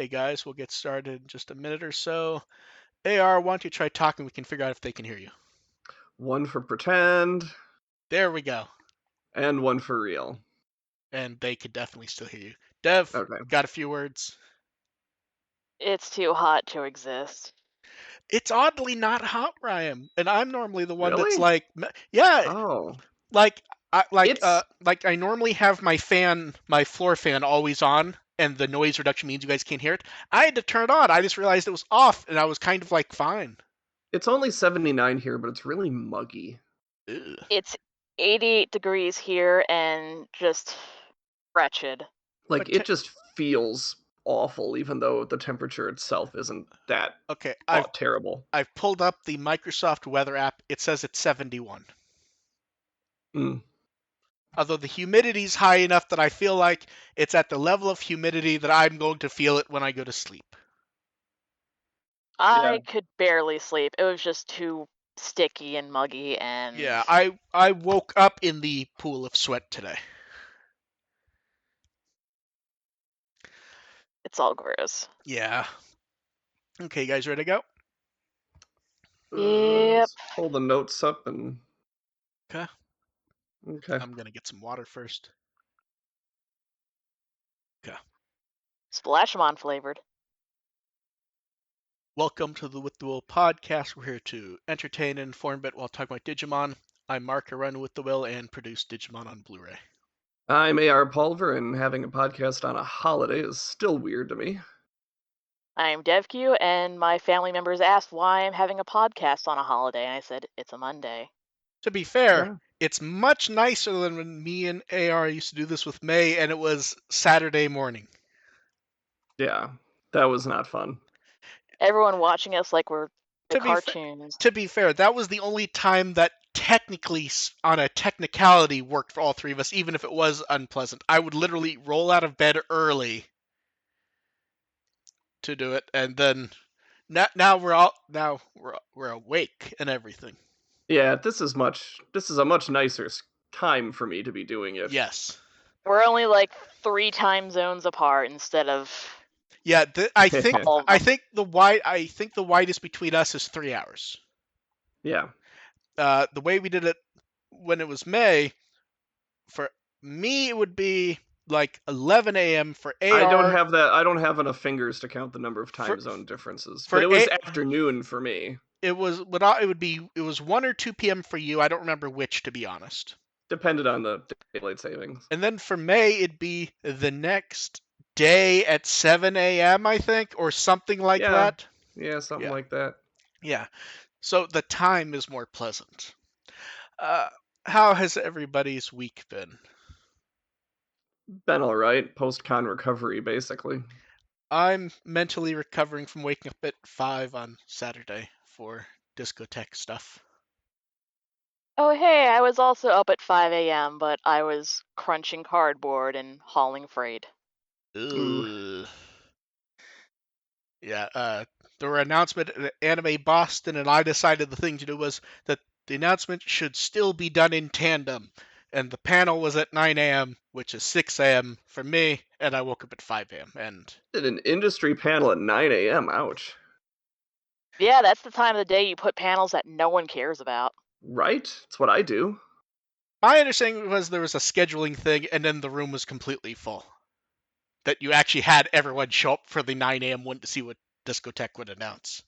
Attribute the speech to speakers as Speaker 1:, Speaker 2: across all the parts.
Speaker 1: Hey guys, we'll get started in just a minute or so. AR, why don't you try talking? We can figure out if they can hear you.
Speaker 2: One for pretend,
Speaker 1: There we go.
Speaker 2: and one for real.
Speaker 1: And they could definitely still hear you. Dev,
Speaker 2: Okay.
Speaker 1: got a few words?
Speaker 3: It's too hot to exist.
Speaker 1: It's oddly not hot where I am, and I'm normally the one that's
Speaker 2: Really?
Speaker 1: like, yeah,
Speaker 2: Oh.
Speaker 1: like
Speaker 2: It's
Speaker 1: like I normally have my fan, my floor fan, always on, and the noise reduction means you guys can't hear it. I had to turn it on. I just realized it was off, and I was kind of like, fine.
Speaker 2: it's only 79 here, but it's really muggy.
Speaker 1: Ugh.
Speaker 3: It's 88 degrees here and just wretched.
Speaker 2: Like
Speaker 1: But
Speaker 2: it just feels awful, even though the temperature itself isn't that
Speaker 1: okay, I've
Speaker 2: terrible.
Speaker 1: I've pulled up the Microsoft weather app. It says it's 71.
Speaker 2: Mm.
Speaker 1: Although the humidity's high enough that I feel like it's at the level of humidity that I'm going to feel it when I go to sleep.
Speaker 2: Yeah.
Speaker 3: I could barely sleep. It was just too sticky and muggy, and
Speaker 1: Yeah, I woke up in the pool of sweat today.
Speaker 3: it's all gross.
Speaker 1: Yeah. Okay, you guys ready to go?
Speaker 3: Yep.
Speaker 2: Let's pull the notes up and
Speaker 1: Okay.
Speaker 2: okay.
Speaker 1: I'm gonna get some water first. Okay.
Speaker 3: Splashmon flavored.
Speaker 1: Welcome to the With the Will podcast. We're here to entertain and inform a bit while talking about Digimon. I'm Mark, I run With the Will and produce Digimon on Blu-ray.
Speaker 2: I'm AR Pulver, and having a podcast on a holiday is still weird to me.
Speaker 3: I'm DevQ, and my family members asked why I'm having a podcast on a holiday, and I said it's a Monday.
Speaker 1: To be fair,
Speaker 2: Yeah.
Speaker 1: it's much nicer than when me and AR used to do this with May and it was Saturday morning.
Speaker 2: Yeah. That was not fun.
Speaker 3: Everyone watching us like we're the
Speaker 1: To be
Speaker 3: cartoons.
Speaker 1: to be fair, that was the only time that technically, on a technicality, worked for all three of us, even if it was unpleasant. I would literally roll out of bed early to do it, and then now we're awake and everything.
Speaker 2: Yeah, this is a much nicer time for me to be doing it.
Speaker 1: Yes.
Speaker 3: We're only like 3 time zones apart instead of
Speaker 1: Yeah, I think
Speaker 3: all of
Speaker 1: I
Speaker 3: them.
Speaker 1: think the widest between us is 3 hours.
Speaker 2: Yeah.
Speaker 1: The way we did it when it was May, for me it would be like 11 a.m. for
Speaker 2: I don't
Speaker 1: AR.
Speaker 2: have that. I don't have enough fingers to count the number of
Speaker 1: For
Speaker 2: time zone differences. But
Speaker 1: for
Speaker 2: it was
Speaker 1: a
Speaker 2: afternoon for me.
Speaker 1: it was 1 or 2 p.m. for you. I don't remember which, to be honest.
Speaker 2: Depended on the daylight savings.
Speaker 1: And then for May it'd be the next day at 7 a.m. I think, or something like
Speaker 2: Yeah.
Speaker 1: that.
Speaker 2: Yeah, something
Speaker 1: Yeah,
Speaker 2: like that.
Speaker 1: yeah. So the time is more pleasant. Uh, how has everybody's week been?
Speaker 2: Been all right. Post-con recovery, basically.
Speaker 1: I'm mentally recovering from waking up at 5 on Saturday for discotheque stuff.
Speaker 3: Oh, hey, I was also up at 5 a.m., but I was crunching cardboard and hauling freight.
Speaker 2: Ooh.
Speaker 1: Ugh. Yeah, there were announcement at Anime Boston, and I decided the thing to do was that the announcement should still be done in tandem. And the panel was at 9 a.m., which is 6 a.m. for me, and I woke up at 5 a.m. And
Speaker 2: Did an industry panel at 9 a.m. Ouch.
Speaker 3: Yeah, that's the time of the day you put panels that no one cares about.
Speaker 2: Right? That's what I do.
Speaker 1: my understanding was there was a scheduling thing, and then the room was completely full. That you actually had everyone show up for the 9 a.m. one to see what Discotheque would announce.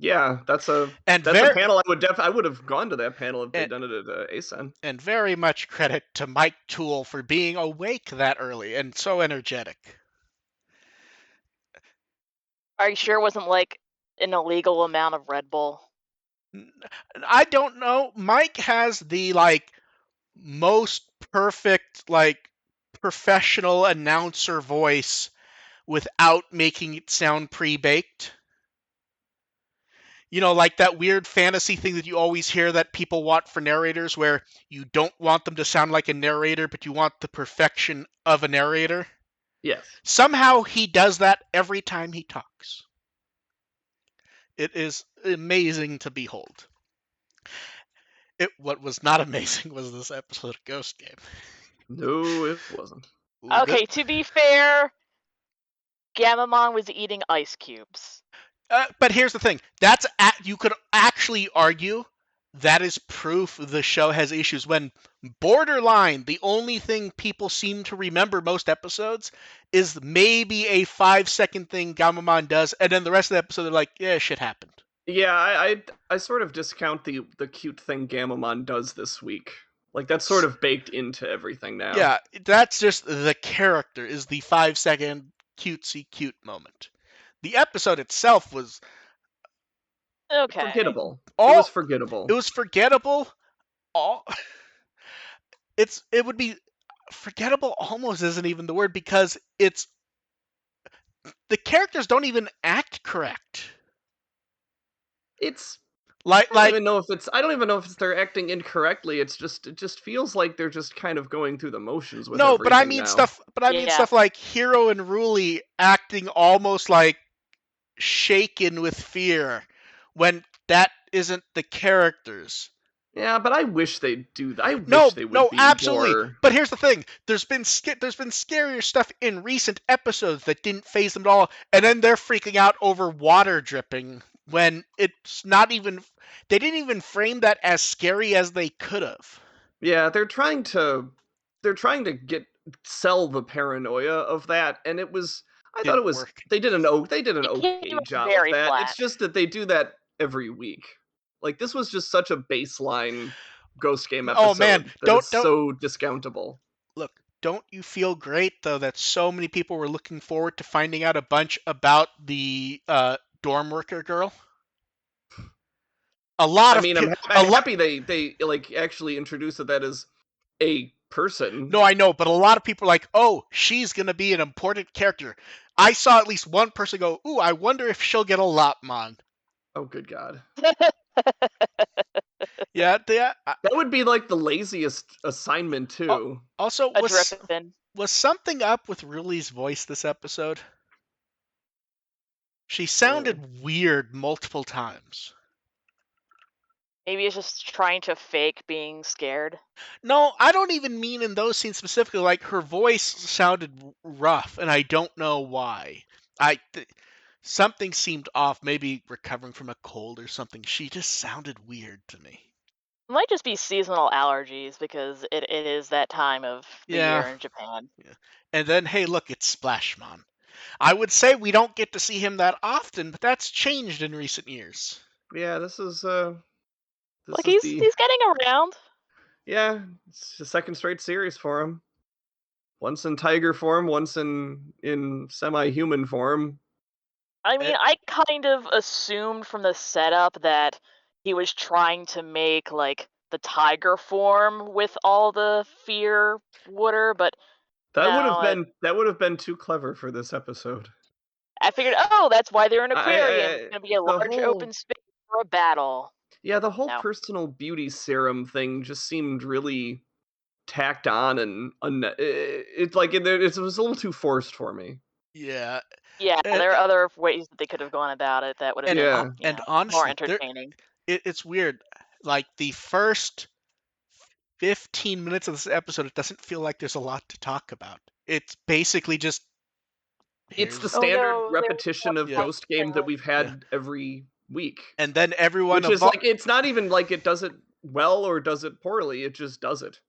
Speaker 2: Yeah,
Speaker 1: And
Speaker 2: that's a
Speaker 1: very
Speaker 2: panel I would have gone to that panel if they'd
Speaker 1: and,
Speaker 2: done it at ASEN.
Speaker 1: and very much credit to Mike Toole for being awake that early and so energetic.
Speaker 3: Are you sure it wasn't like an illegal amount of Red Bull?
Speaker 1: I don't know. Mike has the most perfect professional announcer voice without making it sound pre-baked. You know, like that weird fantasy thing that you always hear that people want for narrators, where you don't want them to sound like a narrator, but you want the perfection of a narrator.
Speaker 2: Yes.
Speaker 1: Somehow he does that every time he talks. It is amazing to behold. What was not amazing was this episode of Ghost Game.
Speaker 2: No, it wasn't.
Speaker 1: Ooh,
Speaker 3: Okay, to be fair, Gamamon was eating ice cubes.
Speaker 1: But here's the thing: you could actually argue that is proof the show has issues. When borderline, the only thing people seem to remember most episodes is maybe a 5-second thing Gamamon does, and then the rest of the episode they're like, yeah, shit happened.
Speaker 2: Yeah, I sort of discount the cute thing Gamamon does this week. Like that's sort of baked into everything now.
Speaker 1: Yeah, that's just the character is the 5-second cutesy cute moment. The episode itself was
Speaker 3: Okay.
Speaker 2: Forgettable.
Speaker 1: all
Speaker 2: It was forgettable.
Speaker 1: it was forgettable. All it would be forgettable almost isn't even the word because it's the characters don't even act correct.
Speaker 2: It's
Speaker 1: Like
Speaker 2: I don't even know if it's they're acting incorrectly. It just feels like they're just kind of going through the motions with
Speaker 1: no,
Speaker 2: everything
Speaker 1: but I mean
Speaker 2: now.
Speaker 1: stuff. But I mean
Speaker 3: Yeah.
Speaker 1: stuff like Hiro and Ruli acting almost like shaken with fear when that isn't the characters.
Speaker 2: Yeah, but I wish they'd do that. I
Speaker 1: No,
Speaker 2: wish they would be
Speaker 1: absolutely.
Speaker 2: more.
Speaker 1: But here's the thing: there's been scarier stuff in recent episodes that didn't phase them at all, and then they're freaking out over water dripping when it's not even. They didn't even frame that as scary as they could have.
Speaker 2: Yeah, they're trying to get sell the paranoia of that, and it was. I thought it
Speaker 1: Didn't
Speaker 2: was.
Speaker 1: work.
Speaker 2: They did an
Speaker 3: It came
Speaker 2: okay
Speaker 3: out
Speaker 2: job of
Speaker 3: very
Speaker 2: that.
Speaker 3: flat.
Speaker 2: It's just that they do that every week. Like this was just such a baseline Ghost Game
Speaker 1: Oh man,
Speaker 2: episode that
Speaker 1: don't
Speaker 2: it's so discountable.
Speaker 1: look. Don't you feel great though that so many people were looking forward to finding out a bunch about the dorm worker girl? A lot
Speaker 2: I
Speaker 1: of
Speaker 2: mean,
Speaker 1: people.
Speaker 2: I'm happy they like actually introduced that as a person.
Speaker 1: No, I know, but a lot of people are like, oh, she's going to be an important character. I saw at least one person go, ooh, I wonder if she'll get a Lopmon.
Speaker 2: Oh, good God.
Speaker 1: Yeah,
Speaker 2: That would be like the laziest assignment, too.
Speaker 1: also,
Speaker 3: A Drippin.
Speaker 1: was something up with Ruli's voice this episode? She sounded weird multiple times.
Speaker 3: Maybe it's just trying to fake being scared.
Speaker 1: No, I don't even mean in those scenes specifically. Like, her voice sounded rough, and I don't know why. Something seemed off, maybe recovering from a cold or something. She just sounded weird to me.
Speaker 3: It might just be seasonal allergies because it is that time of the
Speaker 1: Yeah.
Speaker 3: year in Japan.
Speaker 1: Yeah. And then, hey, look, it's Splashmon. I would say we don't get to see him that often, but that's changed in recent years.
Speaker 2: Yeah, this is
Speaker 3: Look, he's getting around.
Speaker 2: Yeah, it's the second straight series for him. Once in tiger form, once in semi-human form.
Speaker 3: I mean, I kind of assumed from the setup that he was trying to make like the tiger form with all the fear water, but
Speaker 2: That
Speaker 3: no,
Speaker 2: would have been too clever for this episode.
Speaker 3: I figured, oh, that's why they're in an aquarium. It's
Speaker 2: I
Speaker 3: gonna be a
Speaker 2: the
Speaker 3: large
Speaker 2: whole
Speaker 3: open space for a battle.
Speaker 2: yeah, the whole
Speaker 3: No.
Speaker 2: personal beauty serum thing just seemed really tacked on and it's like it was a little too forced for me.
Speaker 1: Yeah.
Speaker 3: Yeah, there are other ways that they could have gone about it that would have been,
Speaker 1: And
Speaker 3: more
Speaker 1: honestly,
Speaker 3: entertaining.
Speaker 1: it's weird. Like, the first 15 minutes of this episode, it doesn't feel like there's a lot to talk about. It's basically just.
Speaker 2: It's the
Speaker 3: Oh
Speaker 2: standard
Speaker 3: no,
Speaker 2: repetition of
Speaker 1: Yeah.
Speaker 2: Ghost Game that we've had
Speaker 1: Yeah.
Speaker 2: every week.
Speaker 1: And then everyone.
Speaker 2: Which is like, it's not even like it does it well or does it poorly, it just does it.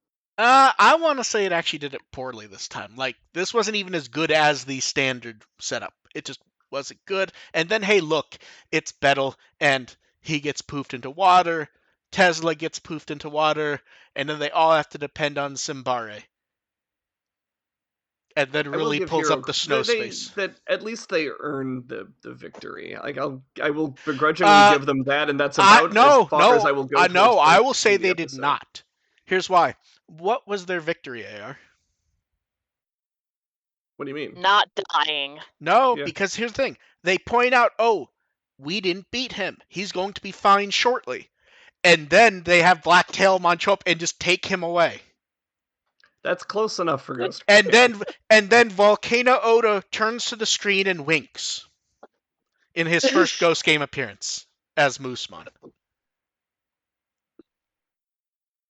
Speaker 1: I want to say it actually did it poorly this time. Like, this wasn't even as good as the standard setup. It just wasn't good. And then, hey, look, it's Bettel, and he gets poofed into water. Tesla gets poofed into water, and then they all have to depend on Simbare. And then really pulls up the snow space.
Speaker 2: That at least they earned the victory. Like I will begrudgingly give them that, and that's about as far as I will go.
Speaker 1: No, I will say
Speaker 2: the
Speaker 1: they did not. Here's why. What was their victory, AR?
Speaker 2: What do you mean?
Speaker 3: Not dying.
Speaker 1: No, because here's the thing. They point out, oh, we didn't beat him. He's going to be fine shortly. And then they have Blacktailmon show up and just take him away.
Speaker 2: That's close enough for Ghost.
Speaker 1: And then Volcano Oda turns to the screen and winks in his first Ghost Game appearance as Moosemon.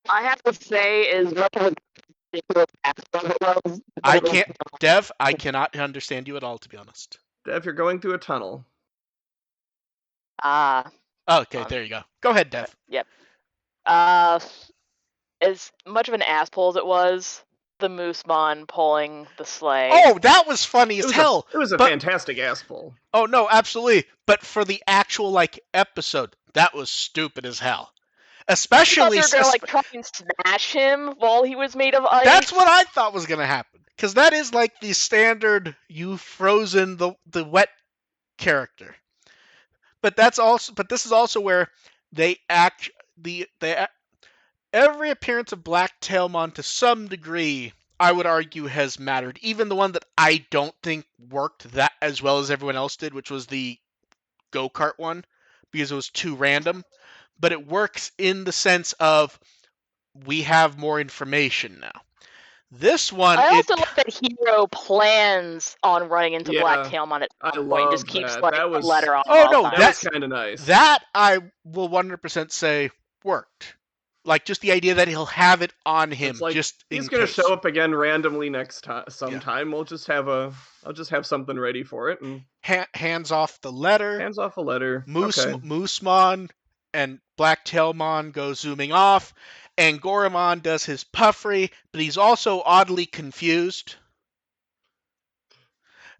Speaker 3: I have to say is
Speaker 1: I can't, Dev, I cannot understand you at all, to be honest.
Speaker 2: Dev, you're going through a tunnel.
Speaker 1: Okay, there you go. Go ahead, Dev.
Speaker 3: Yep. As much of an asshole as it was, the Moosemon pulling the sleigh.
Speaker 1: Oh, that was funny as hell.
Speaker 2: It was a fantastic ass pull.
Speaker 1: Oh no, absolutely. But for the actual episode, that was stupid as hell. Especially
Speaker 3: I thought they were gonna try and smash him while he was made of ice.
Speaker 1: That's what I thought was gonna happen. Because that is the standard you've frozen the wet character. But this is also where they every appearance of Black Tailmon to some degree, I would argue, has mattered. Even the one that I don't think worked that as well as everyone else did, which was the go-kart one, because it was too random. But it works in the sense of we have more information now. This one,
Speaker 3: I also like that Hero plans on running into Black Tailmon at some point and just keeps
Speaker 2: that
Speaker 3: letter on.
Speaker 1: Oh no,
Speaker 2: that's kind of nice.
Speaker 1: That I will 100% say worked. Just the idea that he'll have it on him, just
Speaker 2: he's gonna show up again randomly next time. Sometime I'll just have something ready for it. And
Speaker 1: hands off the letter.
Speaker 2: Hands off a letter.
Speaker 1: Moosemon and Black Tailmon go zooming off, and Goramon does his puffery, but he's also oddly confused.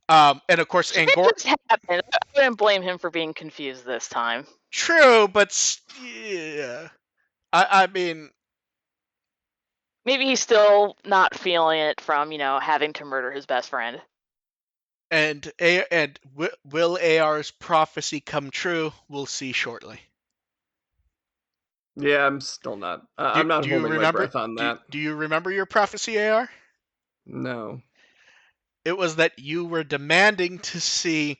Speaker 1: And of course,
Speaker 3: it just happened. I wouldn't blame him for being confused this time.
Speaker 1: True, but yeah, I mean,
Speaker 3: maybe he's still not feeling it from having to murder his best friend.
Speaker 1: And will AR's prophecy come true? We'll see shortly.
Speaker 2: Yeah, I'm still not. I'm not holding my breath on that.
Speaker 1: Do you remember your prophecy, AR?
Speaker 2: No.
Speaker 1: It was that you were demanding to see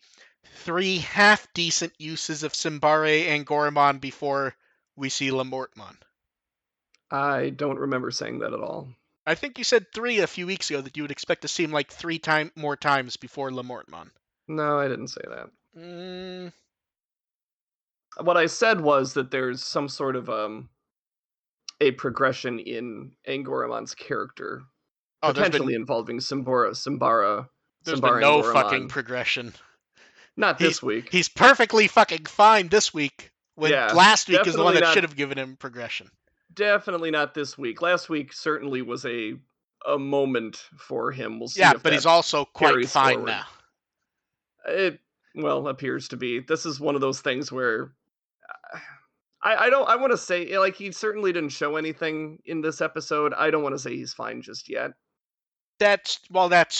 Speaker 1: 3 half-decent uses of Simbare and Goramon before we see Lamortmon.
Speaker 2: I don't remember saying that at all.
Speaker 1: I think you said 3 a few weeks ago, that you would expect to see him 3 more times before Lamortmon.
Speaker 2: No, I didn't say that. What I said was that there's some sort of a progression in Angoramon's character, potentially involving Simbara.
Speaker 1: There's been no fucking progression.
Speaker 2: Not this week.
Speaker 1: He's perfectly fucking fine this week. When last week is the one that should have given him progression.
Speaker 2: Definitely not this week. Last week certainly was a moment for him. We'll see.
Speaker 1: Yeah, but he's also quite fine forward. Now.
Speaker 2: It appears to be. This is one of those things where I want to say he certainly didn't show anything in this episode. I don't want to say he's fine just yet.
Speaker 1: That's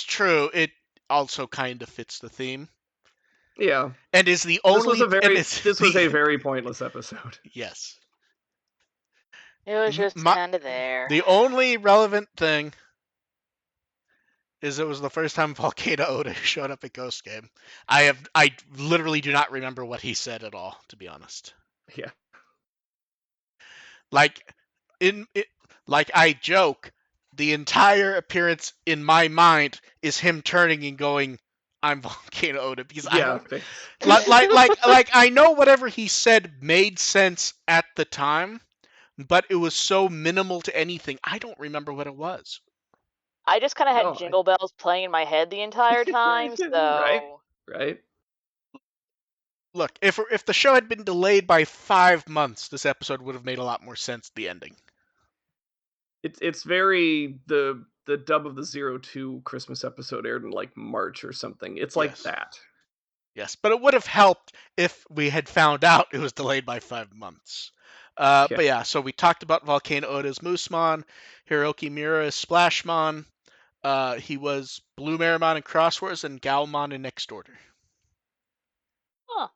Speaker 1: true. It also kind of fits the theme.
Speaker 2: Yeah.
Speaker 1: And is the only
Speaker 2: this was a very pointless episode.
Speaker 1: Yes.
Speaker 3: It was just kind of there.
Speaker 1: The only relevant thing is it was the first time Volcano Oda showed up at Ghost Game. I literally do not remember what he said at all, to be honest.
Speaker 2: Yeah.
Speaker 1: I joke, the entire appearance in my mind is him turning and going, "I'm Volcano Oda," because I know whatever he said made sense at the time, but it was so minimal to anything. I don't remember what it was.
Speaker 3: I just kind of had Jingle Bells playing in my head the entire time, so...
Speaker 2: Right.
Speaker 1: Look, if the show had been delayed by 5 months, this episode would have made a lot more sense, the ending.
Speaker 2: It's very... The dub of the 02 Christmas episode aired in March or something. It's like that.
Speaker 1: Yes, but it would have helped if we had found out it was delayed by 5 months. But yeah, so we talked about Volcano Oda's Moosemon, Hiroki Miura is Splashmon, he was Blue Marimon in Cross Wars, and Galmon in Next Order.
Speaker 3: Huh.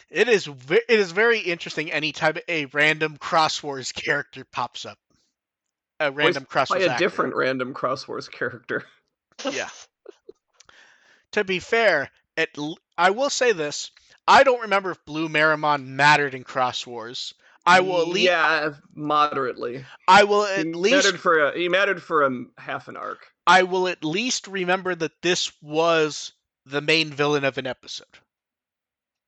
Speaker 1: It is very interesting anytime a random Cross Wars character pops up. A random Cross Wars actor.
Speaker 2: Different random Cross Wars character.
Speaker 1: Yeah. To be fair, I will say this. I don't remember if Blue Marimon mattered in Cross Wars. I will at least...
Speaker 2: Yeah, moderately.
Speaker 1: I will at least...
Speaker 2: He mattered for half an arc.
Speaker 1: I will at least remember that this was the main villain of an episode.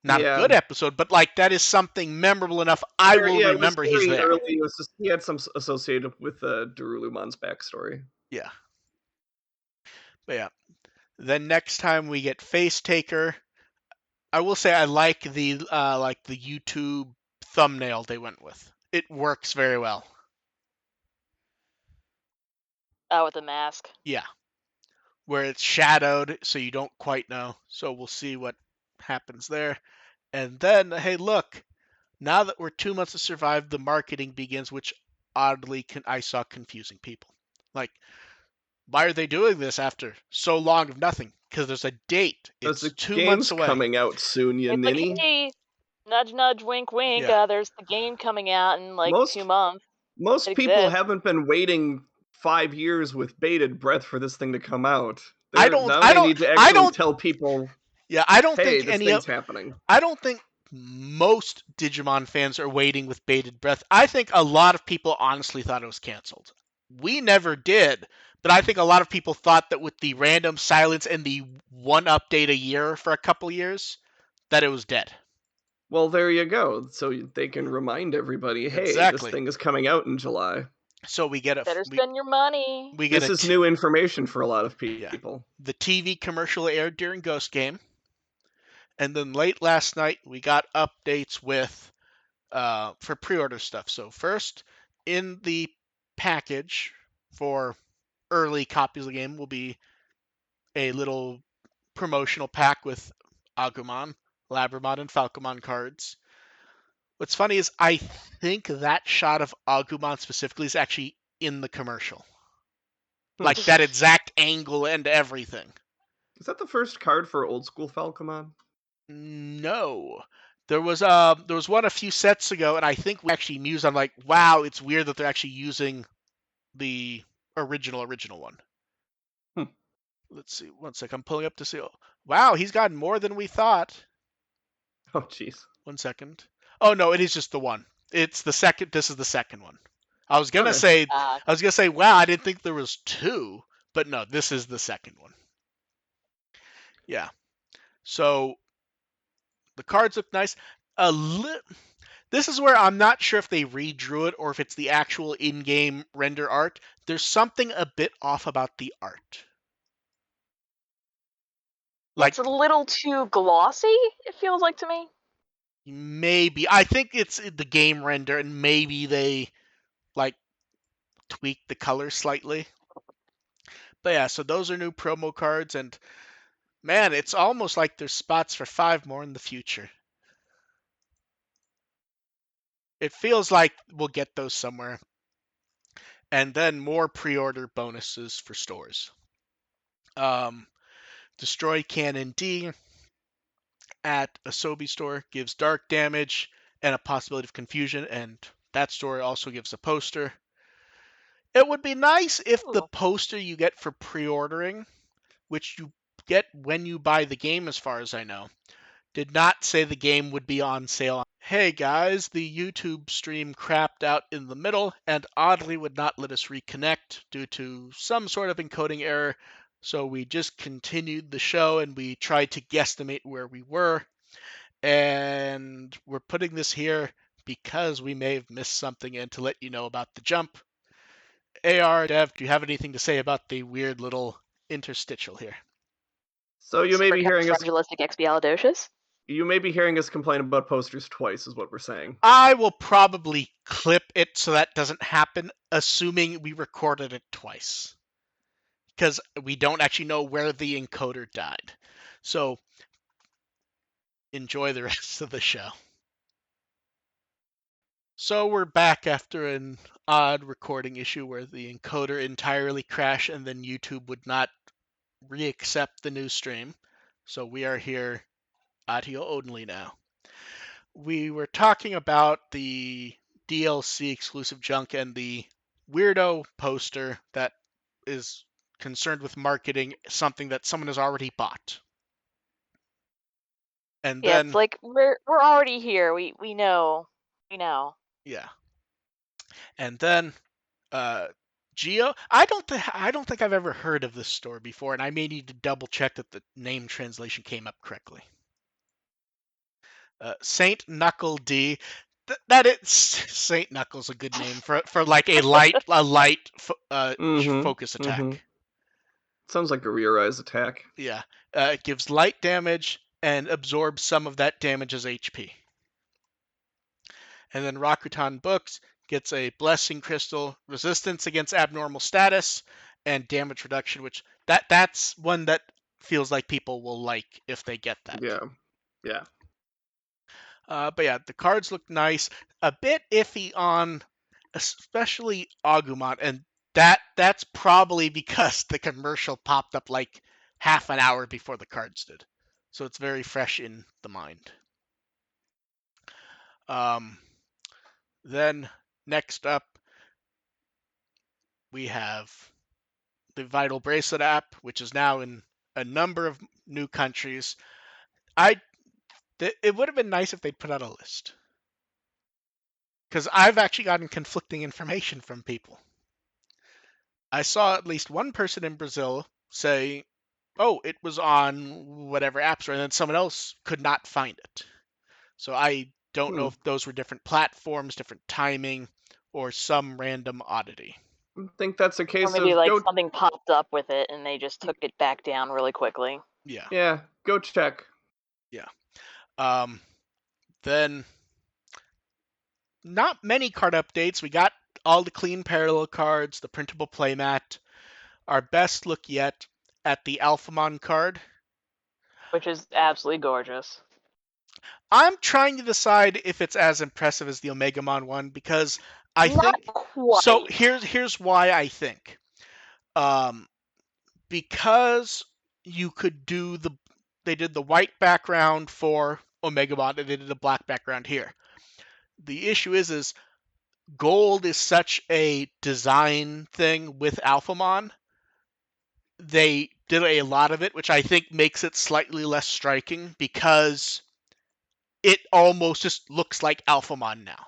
Speaker 1: Not a
Speaker 2: Yeah.
Speaker 1: good episode, but like that is something memorable enough. I will
Speaker 2: Yeah, it was
Speaker 1: remember he's
Speaker 2: very
Speaker 1: there.
Speaker 2: early. It was just, he had some associated with Darulumon's backstory.
Speaker 1: Yeah. But yeah. Then next time we get Face Taker. I will say I like the YouTube thumbnail they went with. It works very well.
Speaker 3: Oh, with the mask.
Speaker 1: Yeah. Where it's shadowed so you don't quite know. So we'll see what happens there. And then, hey, look, now that we're 2 months to survive, the marketing begins, which oddly I saw confusing people. Like, why are they doing this after so long of nothing? Because there's a date.
Speaker 2: Because
Speaker 1: It's
Speaker 2: the
Speaker 1: 2 months
Speaker 2: game's
Speaker 1: away.
Speaker 2: coming out soon, you
Speaker 3: It's like,
Speaker 2: ninny.
Speaker 3: hey, nudge, nudge, wink, wink.
Speaker 1: Yeah.
Speaker 3: There's the game coming out in like
Speaker 2: Most
Speaker 3: 2 months.
Speaker 2: most
Speaker 3: It
Speaker 2: people
Speaker 3: exists.
Speaker 2: haven't been waiting 5 years with bated breath for this thing to come out.
Speaker 1: I don't.
Speaker 2: Now
Speaker 1: I
Speaker 2: they
Speaker 1: don't.
Speaker 2: need to
Speaker 1: I
Speaker 2: actually
Speaker 1: don't.
Speaker 2: tell people,
Speaker 1: Yeah. I don't
Speaker 2: hey,
Speaker 1: think
Speaker 2: this
Speaker 1: any of.
Speaker 2: thing's happening.
Speaker 1: I don't think most Digimon fans are waiting with bated breath. I think a lot of people honestly thought it was canceled. We never did, but I think a lot of people thought that with the random silence and the one update a year for a couple years, that it was dead.
Speaker 2: Well, there you go. So they can remind everybody, hey, this
Speaker 1: Exactly.
Speaker 2: thing is coming out in July.
Speaker 1: So we get
Speaker 3: Better spend your money.
Speaker 1: we get
Speaker 2: This is new information for a lot of people.
Speaker 1: The TV commercial aired during Ghost Game, and then late last night we got updates with for pre-order stuff. So first, in the package for early copies of the game will be a little promotional pack with Agumon, Labramon, and Falcomon cards. What's funny is I think that shot of Agumon specifically is actually in the commercial. Like that exact angle and everything.
Speaker 2: Is that the first card for old school Falcomon?
Speaker 1: No. There was one a few sets ago, and I think we actually mused on like, wow, it's weird that they're actually using the original one. Let's see, one sec. I'm pulling up to see. Wow, he's gotten more than we thought.
Speaker 2: Oh, jeez.
Speaker 1: 1 second. Oh no, it is just the one. It's the second. This is the second one. I was gonna
Speaker 2: Okay.
Speaker 1: say, wow, I didn't think there was two, but no, this is the second one. Yeah. So the cards look nice. This is where I'm not sure if they redrew it or if it's the actual in-game render art. There's something a bit off about the art. Like
Speaker 3: It's a little too glossy, it feels like to me.
Speaker 1: maybe I think it's the game render, and maybe they like tweaked the color slightly. But yeah, so those are new promo cards, and man, it's almost like there's spots for 5 more in the future. It feels like we'll get those somewhere. And then more pre-order bonuses for stores. Destroy Cannon D at a Sobi store gives dark damage and a possibility of confusion, and that store also gives a poster. It would be nice if the poster you get for pre-ordering, which you get when you buy the game as far as I know, did not say the game would be on sale. Hey guys, the YouTube stream crapped out in the middle and oddly would not let us reconnect due to some sort of encoding error. So we just continued the show and we tried to guesstimate where we were. And we're putting this here because we may have missed something and to let you know about the jump. AR, Dev, do you have anything to say about the weird little interstitial here?
Speaker 2: So you may be hearing us.
Speaker 3: Supercalifragilisticexpialidocious.
Speaker 2: You may be hearing us complain about posters twice, is what we're saying.
Speaker 1: I will probably clip it so that doesn't happen, assuming we recorded it twice. Because we don't actually know where the encoder died. So enjoy the rest of the show. So we're back after an odd recording issue where the encoder entirely crashed and then YouTube would not reaccept the new stream. So we are here audio only now. We were talking about the DLC exclusive junk and the weirdo poster that is concerned with marketing something that someone has already bought. And
Speaker 3: Yeah,
Speaker 1: then
Speaker 3: it's like we're already here. We know. We know.
Speaker 1: yeah. And then Geo, I don't think I've ever heard of this store before, and I may need to double check that the name translation came up correctly. Saint Knuckle D. That is Saint Knuckle's a good name for like a light focus attack.
Speaker 2: Sounds like a Rear Eyes attack.
Speaker 1: Yeah, it gives light damage and absorbs some of that damage as HP. And then Rakutan Books gets a Blessing Crystal, resistance against abnormal status, and damage reduction, which that's one that feels like people will like if they get that.
Speaker 2: Yeah.
Speaker 1: But yeah, the cards look nice. A bit iffy on especially Agumon, and that's probably because the commercial popped up like half an hour before the cards did. So it's very fresh in the mind. Then next up, we have the Vital Bracelet app, which is now in a number of new countries. It would have been nice if they'd put out a list, because I've actually gotten conflicting information from people. I saw at least one person in Brazil say, "Oh, it was on whatever app store," and then someone else could not find it. So I don't know if those were different platforms, different timing, or some random oddity.
Speaker 2: I think that's a case
Speaker 3: or maybe
Speaker 2: of
Speaker 3: like something popped up with it and they just took it back down really quickly.
Speaker 1: Yeah,
Speaker 2: go check.
Speaker 1: Yeah. Then not many card updates. We got all the clean parallel cards, the printable playmat. Our best look yet at the Alphamon card,
Speaker 3: which is absolutely gorgeous.
Speaker 1: I'm trying to decide if it's as impressive as the Omegamon one, because I
Speaker 3: Not
Speaker 1: think
Speaker 3: quite.
Speaker 1: so. Here's why I think. Because you could do they did the white background for Omegamon and they did the black background here. The issue is gold is such a design thing with Alphamon. They did a lot of it, which I think makes it slightly less striking because it almost just looks like Alphamon now,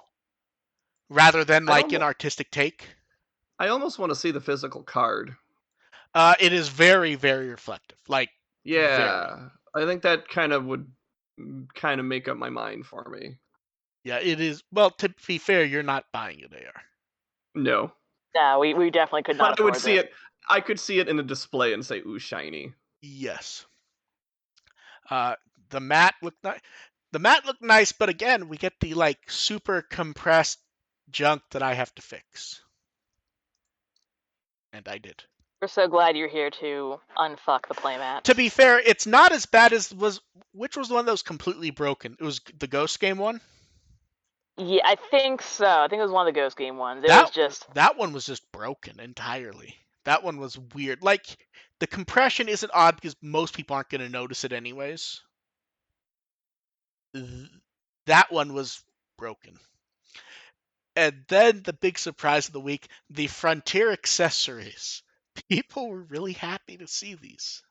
Speaker 1: rather than like an artistic take.
Speaker 2: I almost want to see the physical card.
Speaker 1: It is very, very reflective. Like,
Speaker 2: yeah, very. I think that kind of would make up my mind for me.
Speaker 1: Yeah, it is. Well, to be fair, you're not buying it, AR.
Speaker 2: No.
Speaker 3: No, we definitely could not.
Speaker 2: But I would see it. I could see it in a display and say, "Ooh, shiny."
Speaker 1: Yes. The mat looked nice. The mat looked nice, but again, we get the like super compressed junk that I have to fix, and I did.
Speaker 3: We're so glad you're here to unfuck the playmat.
Speaker 1: To be fair, it's not as bad as which was the one that was completely broken? It was the Ghost Game one.
Speaker 3: Yeah, I think so. I think it was one of the Ghost Game ones.
Speaker 1: That one was just broken entirely. That one was weird. Like, the compression isn't odd because most people aren't going to notice it anyways. That one was broken. And then the big surprise of the week, the Frontier accessories. People were really happy to see these.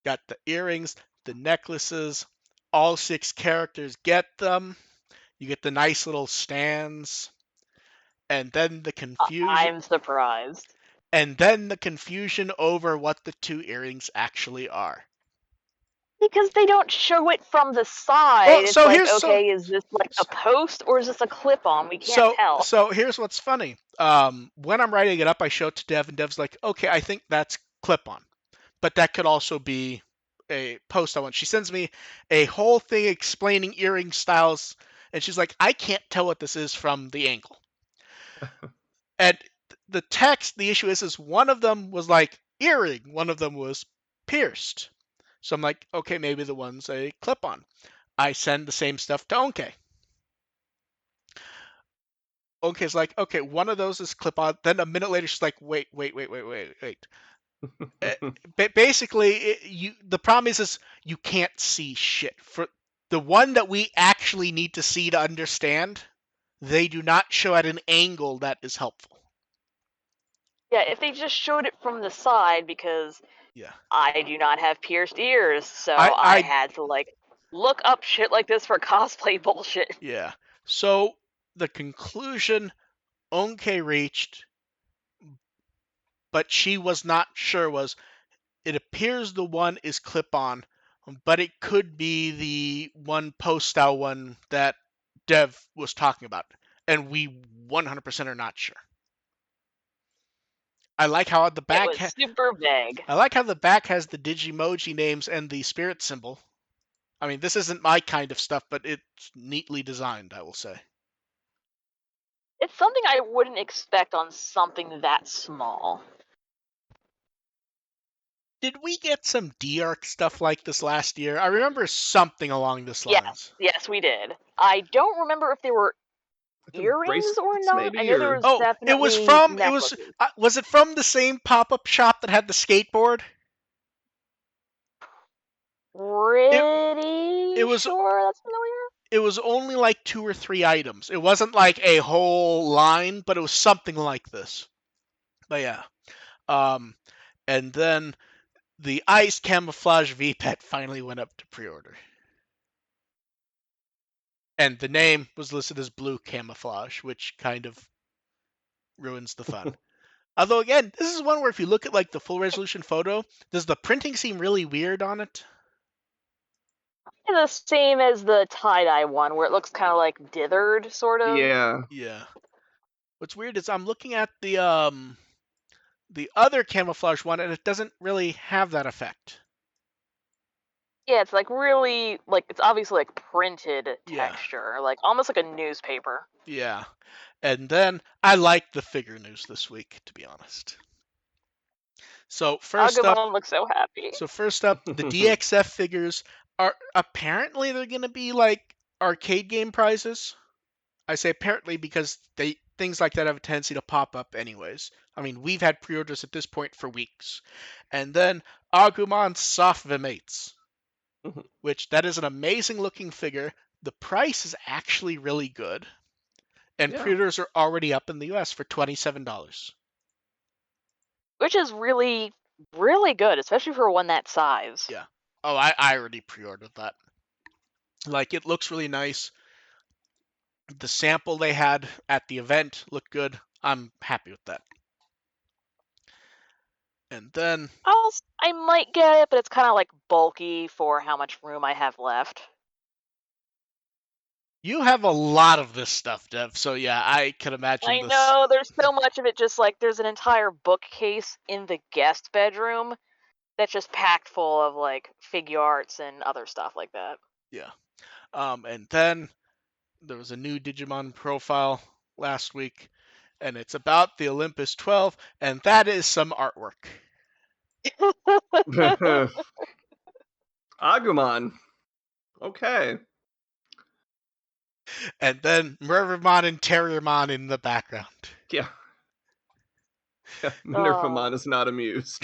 Speaker 1: Got the earrings, the necklaces, all 6 characters get them. You get the nice little stands. And then the confusion.
Speaker 3: I'm surprised.
Speaker 1: And then the confusion over what the 2 earrings actually are.
Speaker 3: Because they don't show it from the side. Well, it's so like, okay, is this like a post or is this a clip-on? We can't tell.
Speaker 1: So here's what's funny. When I'm writing it up, I show it to Dev, and Dev's like, okay, I think that's clip-on. But that could also be a post I want. She sends me a whole thing explaining earring styles, and she's like, I can't tell what this is from the angle. And the text, the issue is one of them was like earring, one of them was pierced. So I'm like, okay, maybe the one's a clip-on. I send the same stuff to Onke. Onke's like, okay, one of those is clip-on. Then a minute later, she's like, wait. Basically, the problem is you can't see shit. For the one that we actually need to see to understand, they do not show at an angle that is helpful.
Speaker 3: Yeah, if they just showed it from the side, because I do not have pierced ears, so I had to like look up shit like this for cosplay bullshit.
Speaker 1: Yeah. So the conclusion Onke reached, but she was not sure, was it appears the one is clip-on, but it could be the one post-style one that Dev was talking about, and we 100% are not sure. I like how the
Speaker 3: It
Speaker 1: back.
Speaker 3: was super vague.
Speaker 1: I like how the back has the Digimoji names and the spirit symbol. I mean, this isn't my kind of stuff, but it's neatly designed, I will say.
Speaker 3: It's something I wouldn't expect on something that small.
Speaker 1: Did we get some D-Arc stuff like this last year? I remember something along this lines.
Speaker 3: Yes, we did. I don't remember if they were
Speaker 2: I think
Speaker 3: earrings or
Speaker 2: bracelets,
Speaker 3: not. I
Speaker 2: maybe,
Speaker 3: know there
Speaker 2: or
Speaker 3: was
Speaker 1: Oh,
Speaker 3: definitely
Speaker 1: it
Speaker 3: necklaces.
Speaker 1: was it from the same pop-up shop that had the skateboard?
Speaker 3: Pretty
Speaker 1: It was
Speaker 3: sure that's familiar.
Speaker 1: it was only like 2 or 3 items. It wasn't like a whole line, but it was something like this. But yeah. Um, and then the Ice Camouflage V-Pet finally went up to pre-order. And the name was listed as Blue Camouflage, which kind of ruins the fun. Although again, this is one where if you look at like the full resolution photo, does the printing seem really weird on it?
Speaker 3: The same as the tie-dye one, where it looks kind of like dithered, sort of.
Speaker 2: yeah.
Speaker 1: Yeah. What's weird is I'm looking at the other camouflage one, and it doesn't really have that effect.
Speaker 3: Yeah, it's like really like it's obviously like printed
Speaker 1: Yeah.
Speaker 3: texture, like almost like a newspaper.
Speaker 1: Yeah. And then I like the figure news this week, to be honest. So first up,
Speaker 3: Agumon looks so happy.
Speaker 1: the DXF figures are apparently they're gonna be like arcade game prizes. I say apparently because things like that have a tendency to pop up anyways. I mean, we've had pre-orders at this point for weeks. And then Agumon Soft Vimates, which that is an amazing looking figure. The price is actually really good. And
Speaker 2: Yeah.
Speaker 1: pre-orders are already up in the US for $27.
Speaker 3: Which is really, really good, especially for one that size.
Speaker 1: Yeah. Oh, I already pre-ordered that. Like, it looks really nice. The sample they had at the event looked good. I'm happy with that. And then
Speaker 3: I might get it, but it's kind of like bulky for how much room I have left.
Speaker 1: you have a lot of this stuff, Dev. So yeah, I can imagine
Speaker 3: I
Speaker 1: this.
Speaker 3: know there's so much of it. Just like there's an entire bookcase in the guest bedroom that's just packed full of like figure arts and other stuff like that.
Speaker 1: Yeah. And then there was a new Digimon profile last week, and it's about the Olympus 12, and that is some artwork.
Speaker 2: Agumon. Okay.
Speaker 1: And then Mervimon and Terriermon in the background.
Speaker 2: Yeah. Nerfamon is not amused.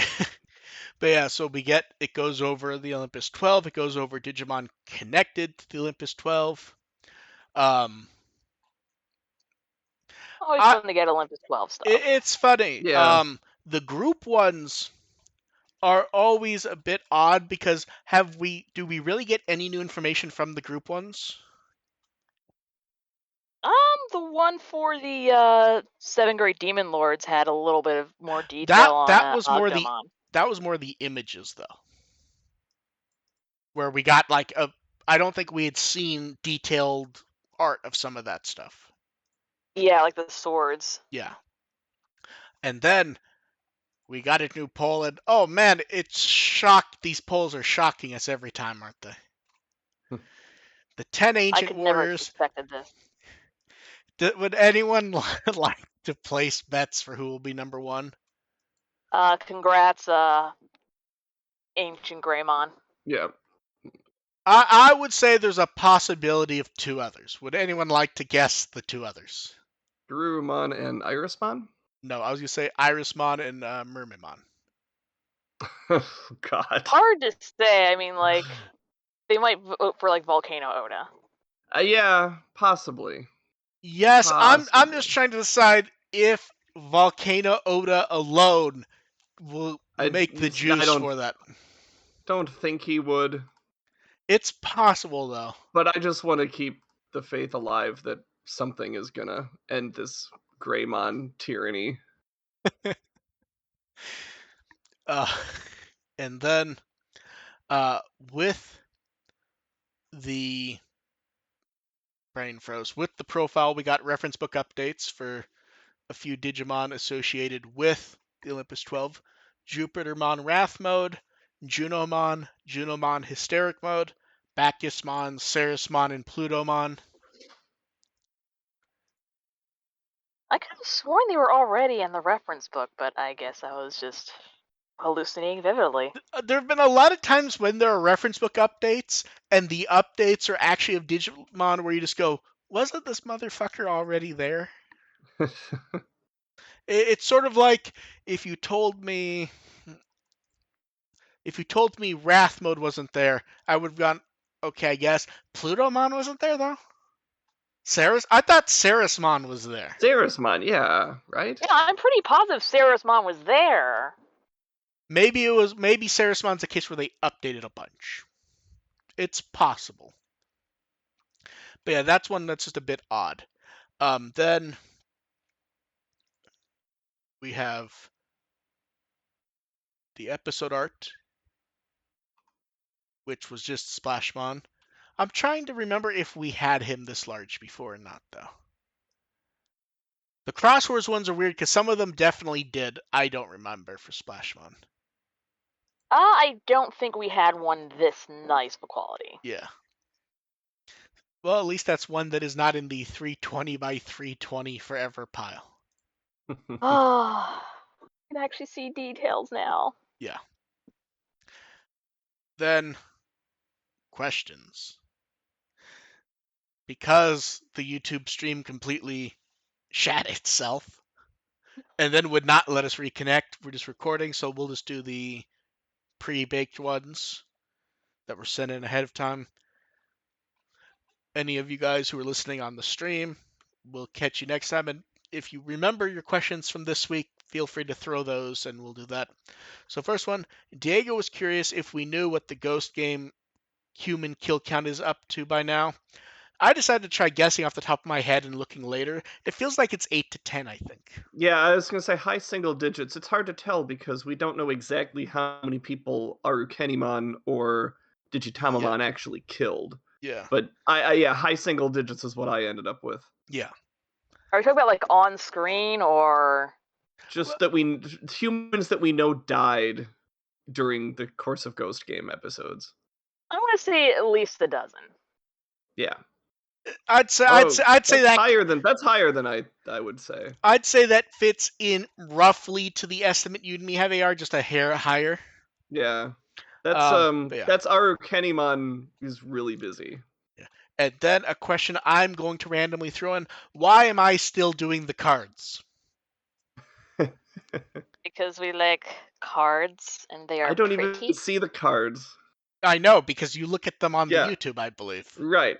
Speaker 1: But yeah, so it goes over the Olympus 12, it goes over Digimon connected to the Olympus 12.
Speaker 3: Always fun to get Olympus 12 stuff.
Speaker 1: It's funny.
Speaker 2: Yeah.
Speaker 1: The group ones are always a bit odd because do we really get any new information from the group ones?
Speaker 3: The one for the 7th grade Demon Lords had a little bit of more detail on
Speaker 1: That was more
Speaker 3: Agumon.
Speaker 1: the images though, where we got like I don't think we had seen detailed art of some of that stuff.
Speaker 3: Yeah, like the swords.
Speaker 1: Yeah. And then we got a new poll, and oh man, it's shocked. These polls are shocking us every time, aren't they? The 10
Speaker 3: I
Speaker 1: Ancient
Speaker 3: could never have
Speaker 1: Warriors.
Speaker 3: suspected this.
Speaker 1: Would anyone like to place bets for who will be number one?
Speaker 3: Congrats, Ancient Greymon.
Speaker 2: Yeah.
Speaker 1: I would say there's a possibility of 2 others. Would anyone like to guess the 2 others?
Speaker 2: Garurumon and Irismon?
Speaker 1: No, I was going to say Irismon and Mermimon.
Speaker 2: God.
Speaker 3: Hard to say. I mean, like, they might vote for, like, Volcano Oda.
Speaker 2: Yeah, possibly.
Speaker 1: Yes, I'm
Speaker 2: Possibly.
Speaker 1: just trying to decide if Volcano Oda alone will make the juice for that.
Speaker 2: Don't think he would.
Speaker 1: It's possible though.
Speaker 2: But I just want to keep the faith alive that something is gonna end this Greymon tyranny.
Speaker 1: And then With the brain froze. With the profile, we got reference book updates for a few Digimon associated with the Olympus 12. Jupitermon Wrath Mode, Junomon Hysteric Mode, Bacchusmon, Ceresmon, and Plutomon.
Speaker 3: I could have sworn they were already in the reference book, but I guess I was just hallucinating vividly.
Speaker 1: There have been a lot of times when there are reference book updates, and the updates are actually of Digimon where you just go, wasn't this motherfucker already there? It's sort of like if you told me Wrath Mode wasn't there, I would have gone, okay, I guess. Plutomon wasn't there though? I thought Ceresmon was there.
Speaker 2: Ceresmon, yeah, right?
Speaker 3: Yeah, I'm pretty positive Ceresmon was there.
Speaker 1: Maybe Ceresmon's a case where they updated a bunch. It's possible. But yeah, that's one that's just a bit odd. Then we have the episode art, which was just Splashmon. I'm trying to remember if we had him this large before or not, though. The Crosswords ones are weird because some of them definitely did. I don't remember for Splashmon.
Speaker 3: I don't think we had one this nice of quality.
Speaker 1: Yeah. Well, at least that's one that is not in the 320 by 320 forever pile.
Speaker 3: Oh, I can actually see details now.
Speaker 1: Yeah. Then, questions. Because the YouTube stream completely shat itself and then would not let us reconnect, we're just recording, so we'll just do the pre-baked ones that were sent in ahead of time. Any of you guys who are listening on the stream, we'll catch you next time. And if you remember your questions from this week, feel free to throw those and we'll do that. So first one, Diego was curious if we knew what the Ghost Game human kill count is up to by now. I decided to try guessing off the top of my head and looking later. It feels like it's 8 to 10, I think.
Speaker 2: Yeah, I was gonna say high single digits. It's hard to tell because we don't know exactly how many people Arukenimon or Digitamamon actually killed.
Speaker 1: Yeah.
Speaker 2: But yeah, high single digits is what I ended up with.
Speaker 1: Yeah.
Speaker 3: Are we talking about like on screen or
Speaker 2: Just that humans that we know died during the course of Ghost Game episodes.
Speaker 3: I'm gonna say at least a dozen.
Speaker 2: Yeah.
Speaker 1: I'd say
Speaker 2: that's higher than I would say.
Speaker 1: I'd say that fits in roughly to the estimate you and me have, AR, just a hair higher.
Speaker 2: Yeah. That's
Speaker 1: yeah.
Speaker 2: that's Arukenimon is really busy.
Speaker 1: Yeah. And then a question I'm going to randomly throw in: why am I still doing the cards?
Speaker 3: Because we like cards and they are
Speaker 2: I don't
Speaker 3: pretty.
Speaker 2: even see the cards.
Speaker 1: I know, because you look at them on the
Speaker 2: Yeah.
Speaker 1: YouTube, I believe.
Speaker 2: Right.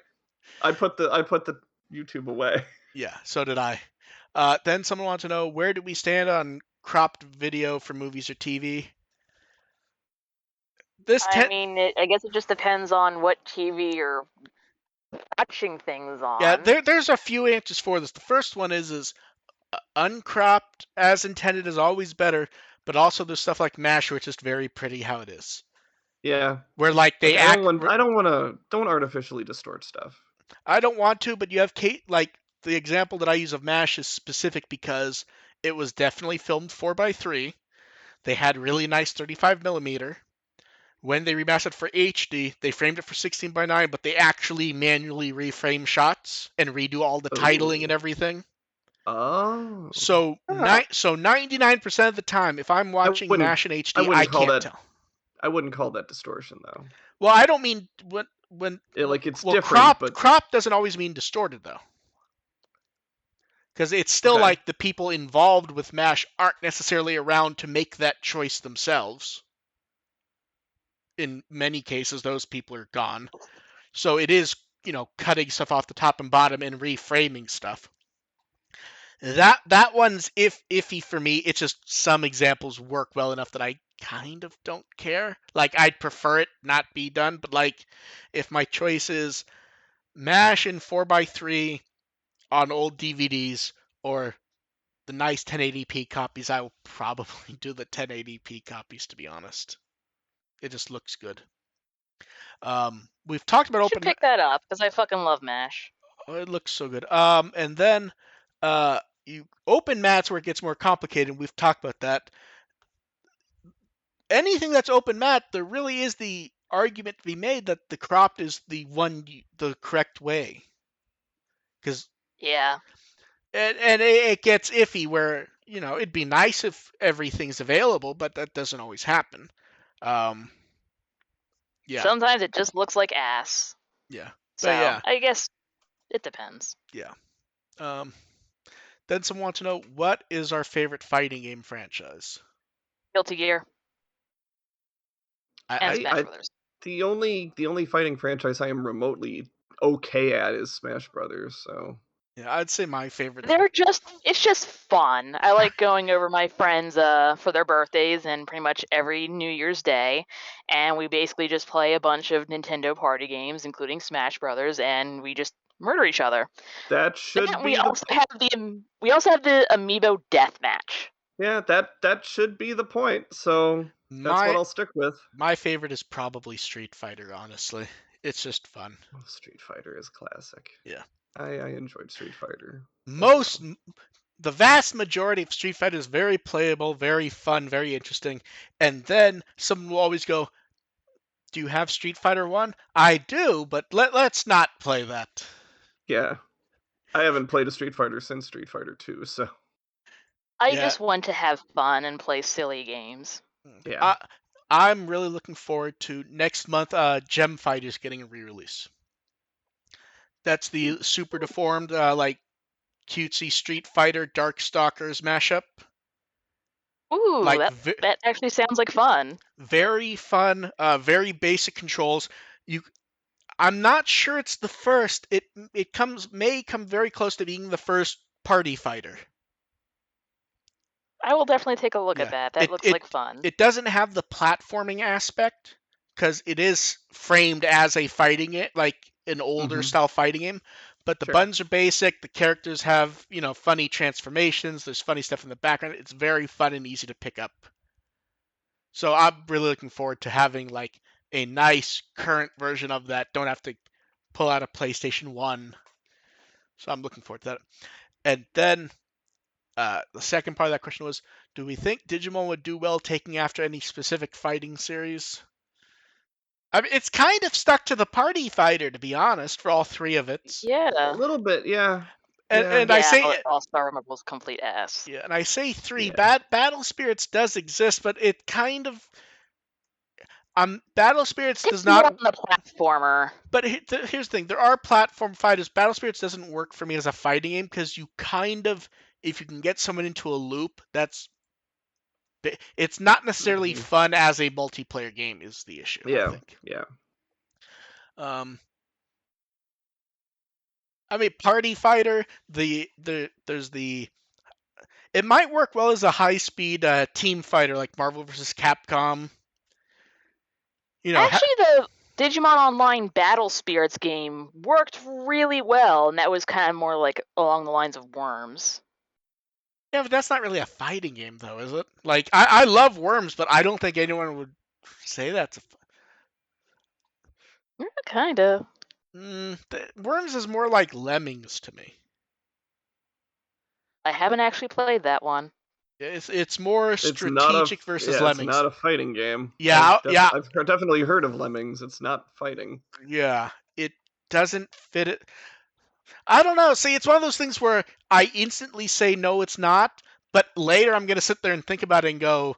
Speaker 2: I put the YouTube away.
Speaker 1: Yeah, so did I. Then someone wants to know, where do we stand on cropped video for movies or TV?
Speaker 3: I guess it just depends on what TV you're watching things on.
Speaker 1: Yeah, there's a few answers for this. The first one is uncropped as intended is always better, but also there's stuff like MASH where it's just very pretty how it is.
Speaker 2: Yeah.
Speaker 1: Where like they
Speaker 2: I don't artificially distort stuff.
Speaker 1: I don't want to, but you have like the example that I use of MASH is specific because it was definitely filmed 4:3. They had really nice 35 millimeter. When they remastered for HD, they framed it for 16:9, but they actually manually reframe shots and redo all the titling and everything.
Speaker 2: Oh.
Speaker 1: So 99% of the time, if I'm watching MASH in HD, I can't tell.
Speaker 2: I wouldn't call that distortion though.
Speaker 1: Well, I don't mean when
Speaker 2: it's different, but
Speaker 1: cropped doesn't always mean distorted though. Because it's still like the people involved with MASH aren't necessarily around to make that choice themselves. In many cases, those people are gone. So it is, cutting stuff off the top and bottom and reframing stuff. That one's iffy for me. It's just some examples work well enough that I kind of don't care. Like, I'd prefer it not be done, but like, if my choice is MASH in 4:3 on old DVDs or the nice 1080p copies, I will probably do the 1080p copies, to be honest. It just looks good. We've talked about
Speaker 3: I should
Speaker 1: open.
Speaker 3: pick that up because I fucking love MASH.
Speaker 1: Oh, it looks so good. And then you open mats where it gets more complicated. We've talked about that. Anything that's open mat, there really is the argument to be made that the cropped is the correct way. Because
Speaker 3: Yeah.
Speaker 1: and it gets iffy where it'd be nice if everything's available, but that doesn't always happen. Yeah,
Speaker 3: Sometimes it just looks like ass.
Speaker 1: yeah,
Speaker 3: So
Speaker 1: but yeah,
Speaker 3: I guess it depends.
Speaker 1: yeah. Then someone wants to know, what is our favorite fighting game franchise?
Speaker 3: Guilty Gear and
Speaker 1: I
Speaker 3: Smash Brothers.
Speaker 2: The only fighting franchise I am remotely okay at is Smash Brothers. So
Speaker 1: yeah, I'd say my favorite.
Speaker 3: It's just fun. I like going over my friends for their birthdays and pretty much every New Year's Day, and we basically just play a bunch of Nintendo party games, including Smash Brothers, and we just murder each other.
Speaker 2: that should
Speaker 3: And
Speaker 2: be the
Speaker 3: we also have the Amiibo Deathmatch.
Speaker 2: yeah that should be the point. So that's what
Speaker 1: My
Speaker 2: I'll stick with.
Speaker 1: my favorite is probably Street Fighter. Honestly, it's just fun.
Speaker 2: Oh, Street Fighter is classic.
Speaker 1: Yeah.
Speaker 2: I enjoyed Street Fighter.
Speaker 1: The vast majority of Street Fighter is very playable, very fun, very interesting. And then someone will always go, "Do you have Street Fighter 1?" I do, but let's not play that.
Speaker 2: Yeah. I haven't played a Street Fighter since Street Fighter 2, so
Speaker 3: I
Speaker 1: Yeah.
Speaker 3: just want to have fun and play silly games.
Speaker 2: yeah.
Speaker 1: I'm really looking forward to next month. Gem Fighters getting a re-release. That's the super deformed, like cutesy Street Fighter Darkstalkers mashup.
Speaker 3: Ooh,
Speaker 1: Like
Speaker 3: that actually sounds like fun.
Speaker 1: very fun, very basic controls. I'm not sure it's the first. It may come very close to being the first party fighter.
Speaker 3: I will definitely take a look
Speaker 1: Yeah.
Speaker 3: at that. That looks like fun.
Speaker 1: It doesn't have the platforming aspect because it is framed as a fighting it like an older style fighting game. But the
Speaker 2: Sure.
Speaker 1: buttons are basic. The characters have funny transformations. There's funny stuff in the background. It's very fun and easy to pick up. So I'm really looking forward to having like a nice current version of that. Don't have to pull out a PlayStation 1. So I'm looking forward to that. And then the second part of that question was, do we think Digimon would do well taking after any specific fighting series? I mean, it's kind of stuck to the party fighter, to be honest, for all three of it.
Speaker 3: Yeah.
Speaker 2: A little bit, yeah.
Speaker 1: And I say
Speaker 3: All-Star Rumble was complete ass.
Speaker 1: Yeah, and I say three.
Speaker 2: Yeah.
Speaker 1: Battle Spirits does exist, but it kind of Battle Spirits does
Speaker 3: It's more
Speaker 1: not.
Speaker 3: on the platformer.
Speaker 1: But here's the thing: there are platform fighters. Battle Spirits doesn't work for me as a fighting game because you kind of, if you can get someone into a loop, it's not necessarily fun as a multiplayer game. Is the issue?
Speaker 2: Yeah.
Speaker 1: I think.
Speaker 2: Yeah.
Speaker 1: I mean, party fighter. There's the. It might work well as a high-speed team fighter like Marvel vs. Capcom.
Speaker 3: Actually, the Digimon Online Battle Spirits game worked really well, and that was kind of more like along the lines of Worms.
Speaker 1: Yeah, but that's not really a fighting game, though, is it? Like, I love Worms, but I don't think anyone would say that's
Speaker 3: Kind of.
Speaker 1: Worms is more like Lemmings to me.
Speaker 3: I haven't actually played that one.
Speaker 1: It's more strategic versus Lemmings.
Speaker 2: It's not a fighting game.
Speaker 1: Yeah,
Speaker 2: I've definitely heard of Lemmings. It's not fighting.
Speaker 1: Yeah, it doesn't fit it. I don't know. See, it's one of those things where I instantly say no, it's not, but later I'm gonna sit there and think about it and go,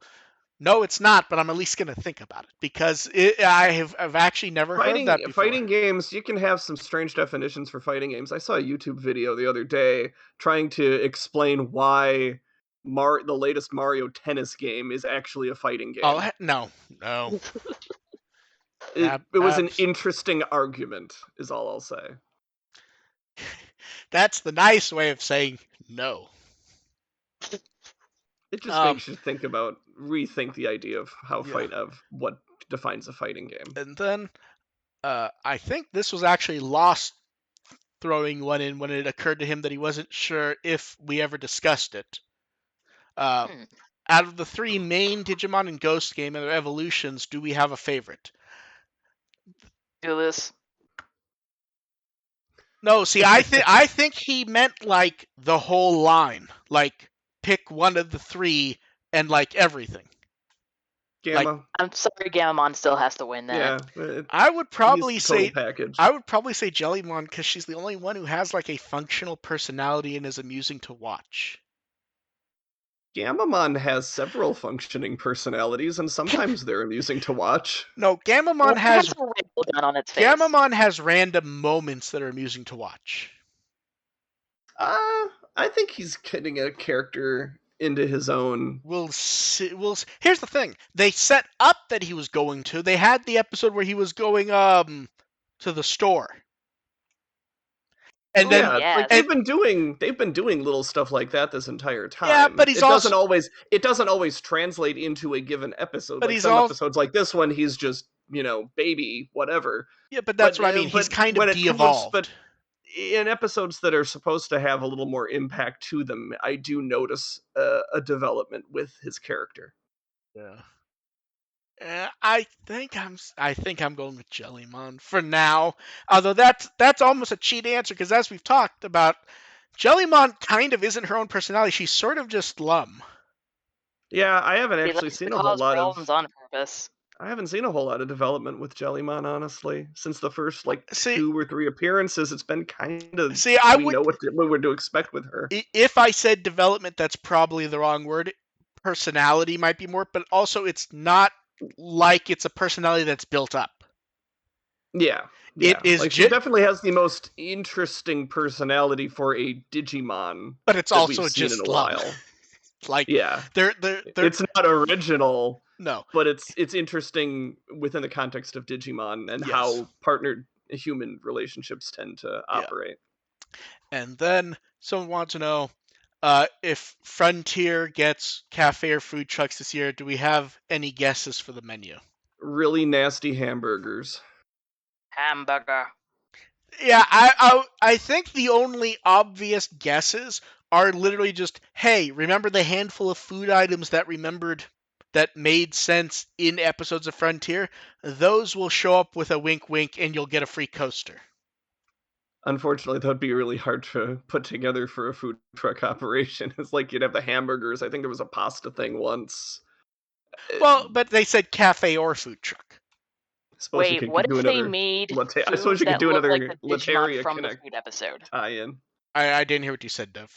Speaker 1: no, it's not. But I'm at least gonna think about it because I've actually never heard that before.
Speaker 2: Fighting games, you can have some strange definitions for fighting games. I saw a YouTube video the other day trying to explain why the latest Mario Tennis game is actually a fighting game.
Speaker 1: Oh no.
Speaker 2: It was an interesting argument, is all I'll say.
Speaker 1: That's the nice way of saying no.
Speaker 2: It just makes you rethink the idea of of what defines a fighting game.
Speaker 1: And then I think this was actually Lost throwing one in when it occurred to him that he wasn't sure if we ever discussed it. Out of the three main Digimon and Ghost Game and their evolutions, do we have a favorite?
Speaker 3: do this.
Speaker 1: No, see, I think he meant like the whole line, like pick one of the three and like everything.
Speaker 2: Gamma.
Speaker 3: I'm sorry, Gamamon still has to win that.
Speaker 2: Yeah.
Speaker 1: I would probably
Speaker 2: He's the total
Speaker 1: say
Speaker 2: package.
Speaker 1: Jellymon because she's the only one who has like a functional personality and is amusing to watch.
Speaker 2: Gamamon has several functioning personalities, and sometimes they're amusing to watch.
Speaker 1: No, Gamamon
Speaker 3: One
Speaker 1: has
Speaker 3: a rainbow gun on its face.
Speaker 1: Gamamon has random moments that are amusing to watch.
Speaker 2: I think he's getting a character into his own.
Speaker 1: We'll see. Here's the thing: they set up that he was going to. They had the episode where he was going to the store, and then
Speaker 2: Yeah, like
Speaker 3: Yes.
Speaker 2: they've been doing little stuff like that this entire time.
Speaker 1: Yeah, but he's
Speaker 2: it doesn't always translate into a given episode.
Speaker 1: But
Speaker 2: like
Speaker 1: he's
Speaker 2: some
Speaker 1: also
Speaker 2: episodes like this one, he's just baby whatever.
Speaker 1: yeah, but that's what I mean. He's kind of de-evolved.
Speaker 2: But in episodes that are supposed to have a little more impact to them, I do notice a development with his character.
Speaker 1: Yeah. I think I'm going with Jellymon for now. Although that's almost a cheat answer because as we've talked about, Jellymon kind of isn't her own personality. She's sort of just Lum.
Speaker 2: Yeah, I haven't
Speaker 3: He
Speaker 2: actually
Speaker 3: likes
Speaker 2: seen
Speaker 3: to
Speaker 2: a whole
Speaker 3: cause
Speaker 2: lot
Speaker 3: problems
Speaker 2: of.
Speaker 3: on purpose.
Speaker 2: I haven't seen a whole lot of development with Jellymon, honestly. Since the first
Speaker 1: See-
Speaker 2: 2 or 3 appearances, it's been kind of.
Speaker 1: See, I
Speaker 2: we
Speaker 1: would
Speaker 2: know what we're to expect with her.
Speaker 1: if I said development, that's probably the wrong word. Personality might be more, but also it's not like it's a personality that's built up.
Speaker 2: Yeah.
Speaker 1: It is
Speaker 2: like she definitely has the most interesting personality for a Digimon,
Speaker 1: but it's
Speaker 2: that
Speaker 1: also
Speaker 2: we've seen
Speaker 1: just
Speaker 2: in a
Speaker 1: Lum.
Speaker 2: while.
Speaker 1: Like
Speaker 2: Yeah,
Speaker 1: they're
Speaker 2: it's not original.
Speaker 1: No,
Speaker 2: but it's interesting within the context of Digimon and
Speaker 1: Yes.
Speaker 2: how partnered human relationships tend to operate.
Speaker 1: And then someone wants to know if Frontier gets cafe or food trucks this year. Do we have any guesses for the menu?
Speaker 2: Really nasty hamburgers.
Speaker 3: Hamburger.
Speaker 1: Yeah, I think the only obvious guesses are literally just, hey, remember the handful of food items that made sense in episodes of Frontier? Those will show up with a wink wink and you'll get a free coaster.
Speaker 2: Unfortunately, that would be really hard to put together for a food truck operation. It's like you'd have the hamburgers. I think there was a pasta thing once.
Speaker 1: Well, but they said cafe or food truck.
Speaker 3: Wait, what if they made
Speaker 2: I suppose
Speaker 3: foods
Speaker 2: you could
Speaker 3: that
Speaker 2: do
Speaker 3: look
Speaker 2: another
Speaker 3: like the Digimon
Speaker 2: Lateria
Speaker 3: from the
Speaker 2: Connect
Speaker 3: food episode?
Speaker 2: tie-in.
Speaker 1: I didn't hear what you said, Dev.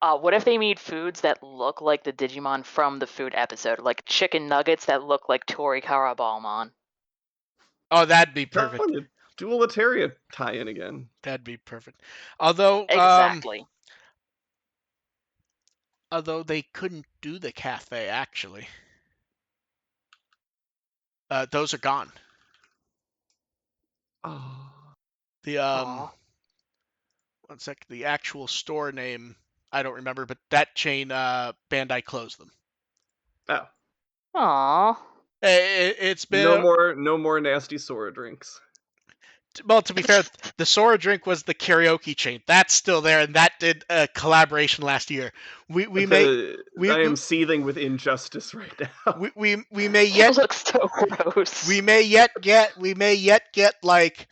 Speaker 3: What if they made foods that look like the Digimon from the food episode, like chicken nuggets that look like Torikara Balmon?
Speaker 1: Oh, that'd be perfect.
Speaker 2: Do a Lateria tie-in again.
Speaker 1: That'd be perfect. Although
Speaker 3: Exactly.
Speaker 1: Although they couldn't do the cafe actually. Those are gone.
Speaker 2: Oh.
Speaker 1: The one sec, the actual store name I don't remember, but that chain Bandai closed them.
Speaker 2: Oh.
Speaker 3: Aww.
Speaker 1: It's been
Speaker 2: no more nasty Sora drinks.
Speaker 1: Well, to be fair, the Sora drink was the karaoke chain. That's still there, and that did a collaboration last year.
Speaker 2: I am seething with injustice right now.
Speaker 1: We may yet
Speaker 3: looks so gross.
Speaker 1: We may yet get like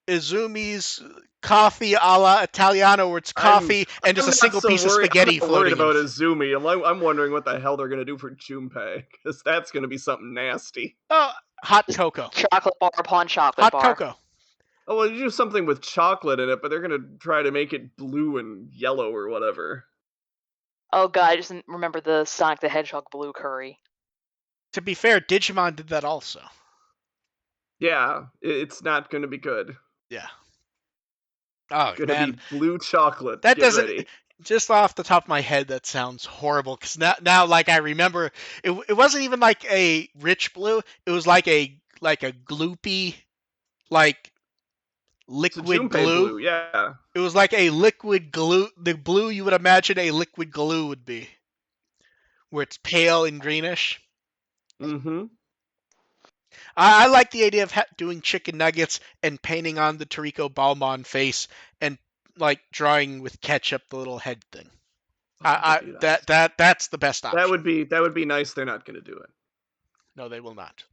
Speaker 1: Izumi's coffee a la Italiano, where it's coffee and just a single piece of spaghetti
Speaker 2: I'm not
Speaker 1: floating.
Speaker 2: I'm worried about Izumi. I'm wondering what the hell they're gonna do for Junpei, because that's gonna be something nasty.
Speaker 1: Oh, hot cocoa.
Speaker 3: Chocolate bar upon chocolate bar.
Speaker 1: Hot cocoa.
Speaker 2: Oh, well, you do something with chocolate in it, but they're gonna try to make it blue and yellow or whatever.
Speaker 3: Oh god, I just remember the Sonic the Hedgehog blue curry.
Speaker 1: To be fair, Digimon did that also.
Speaker 2: Yeah, it's not gonna be good.
Speaker 1: Yeah. Oh,
Speaker 2: it's gonna
Speaker 1: man.
Speaker 2: be blue chocolate.
Speaker 1: That
Speaker 2: Get
Speaker 1: doesn't.
Speaker 2: Ready.
Speaker 1: Just off the top of my head, that sounds horrible. Because now, like I remember, it wasn't even like a rich blue. It was like a gloopy, like liquid glue.
Speaker 2: Yeah.
Speaker 1: It was like a liquid glue, the blue you would imagine a liquid glue would be, where it's pale and greenish.
Speaker 2: Mm-hmm.
Speaker 1: I like the idea of doing chicken nuggets and painting on the Toriko Balmon face and like drawing with ketchup the little head thing.
Speaker 2: Nice.
Speaker 1: That's the best option.
Speaker 2: That would be nice. They're not going to do it.
Speaker 1: No, they will not.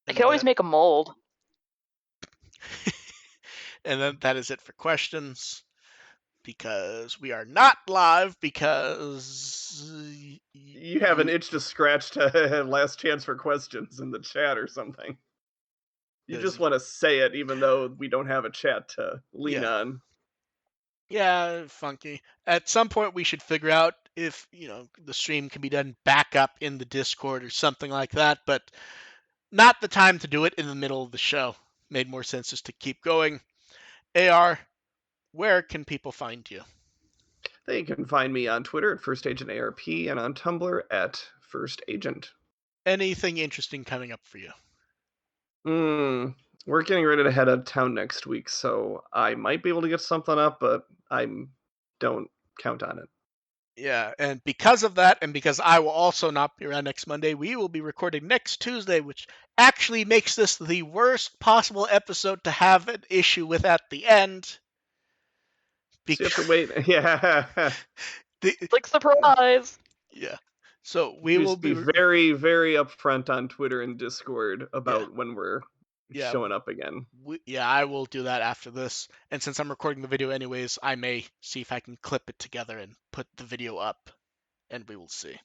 Speaker 3: I could always
Speaker 1: then-
Speaker 3: make a mold.
Speaker 1: And then that is it for questions. Because we are not live because
Speaker 2: You have an itch to scratch to last chance for questions in the chat or something. You
Speaker 1: Is-
Speaker 2: just want to say it even though we don't have a chat to lean
Speaker 1: Yeah.
Speaker 2: on.
Speaker 1: Yeah, funky. At some point we should figure out if, the stream can be done back up in the Discord or something like that, but not the time to do it in the middle of the show. Made more sense just to keep going. AR, where can people find you?
Speaker 2: They can find me on Twitter at First Agent ARP and on Tumblr at First Agent.
Speaker 1: Anything interesting coming up for you?
Speaker 2: We're getting ready to head out of town next week, so I might be able to get something up, but I don't count on it.
Speaker 1: Yeah, and because of that, and because I will also not be around next Monday, we will be recording next Tuesday, which actually makes this the worst possible episode to have an issue with at the end.
Speaker 2: So you have to wait. Yeah.
Speaker 3: Like, surprise!
Speaker 1: Yeah. So we will
Speaker 2: be very, very upfront on Twitter and Discord about when we're showing up again.
Speaker 1: I will do that after this. And since I'm recording the video anyways, I may see if I can clip it together and put the video up, and we will see.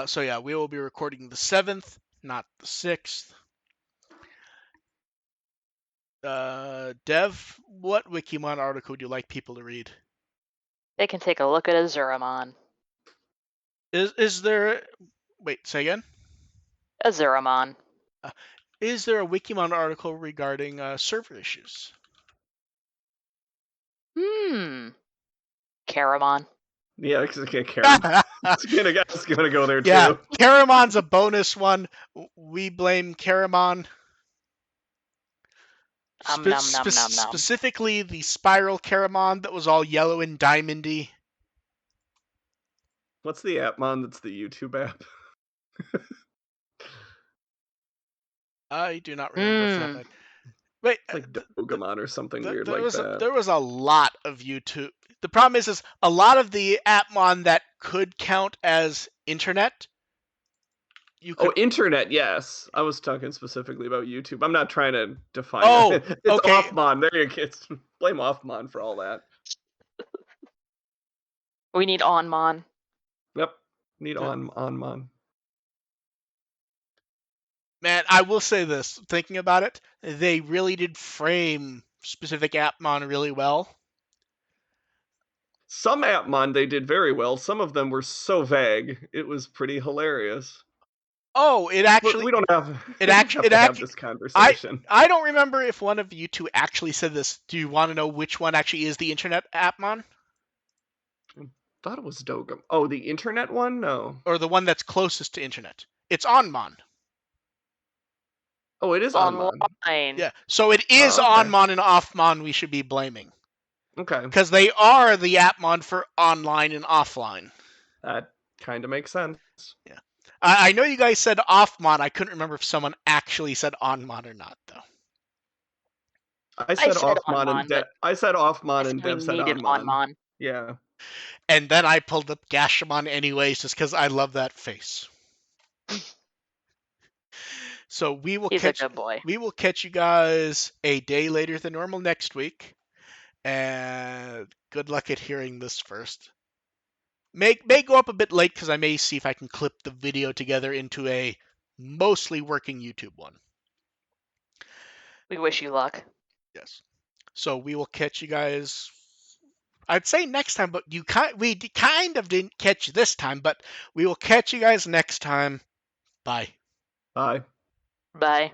Speaker 1: So yeah, we will be recording the 7th, not the 6th. Dev, what Wikimon article would you like people to read?
Speaker 3: They can take a look at Azuramon.
Speaker 1: Is there... Wait, say again?
Speaker 3: Azuramon.
Speaker 1: Is there a Wikimon article regarding server issues?
Speaker 3: Caramon.
Speaker 2: Yeah, okay, Karam. I was gonna go there too.
Speaker 1: Yeah, Caramon's a bonus one. We blame Caramon. Specifically the spiral Caramon that was all yellow and diamondy.
Speaker 2: What's the Appmon that's the YouTube app?
Speaker 1: I do not remember. Wait,
Speaker 2: it's like Dogamon or something weird like that.
Speaker 1: There was a lot of YouTube. The problem is a lot of the Appmon that could count as internet.
Speaker 2: Internet, yes. I was talking specifically about YouTube. I'm not trying to define it. It's
Speaker 1: okay.
Speaker 2: Offmon. There you go. Blame Offmon for all that.
Speaker 3: We need Onmon.
Speaker 2: Yep. Need Onmon.
Speaker 1: Man, I will say this. Thinking about it, they really did frame specific Appmon really well.
Speaker 2: Some Appmon they did very well. Some of them were so vague. It was pretty hilarious.
Speaker 1: Oh, it actually...
Speaker 2: We don't have...
Speaker 1: have
Speaker 2: this conversation.
Speaker 1: I don't remember if one of you two actually said this. Do you want to know which one actually is the internet Appmon?
Speaker 2: I thought it was Dogam. Oh, the internet one? No.
Speaker 1: Or the one that's closest to internet. It's Onmon.
Speaker 2: Oh, it is Onmon.
Speaker 1: Yeah, so it is Onmon and Offmon we should be blaming.
Speaker 2: Okay.
Speaker 1: Because they are the Appmon for online and offline.
Speaker 2: That kind of makes sense.
Speaker 1: Yeah. I know you guys said Offmon. I couldn't remember if someone actually said Onmon or not, though.
Speaker 2: I said Offmon and Dev. I said Offmon and Dev said Onmon. Yeah.
Speaker 1: And then I pulled up Gashamon anyways, just because I love that face. So we will
Speaker 3: He's a good boy.
Speaker 1: We will catch you guys a day later than normal next week. And good luck at hearing this first. May go up a bit late because I may see if I can clip the video together into a mostly working YouTube one.
Speaker 3: We wish you luck.
Speaker 1: Yes. So we will catch you guys. I'd say next time, but we kind of didn't catch you this time, but we will catch you guys next time. Bye.
Speaker 2: Bye.
Speaker 3: Bye.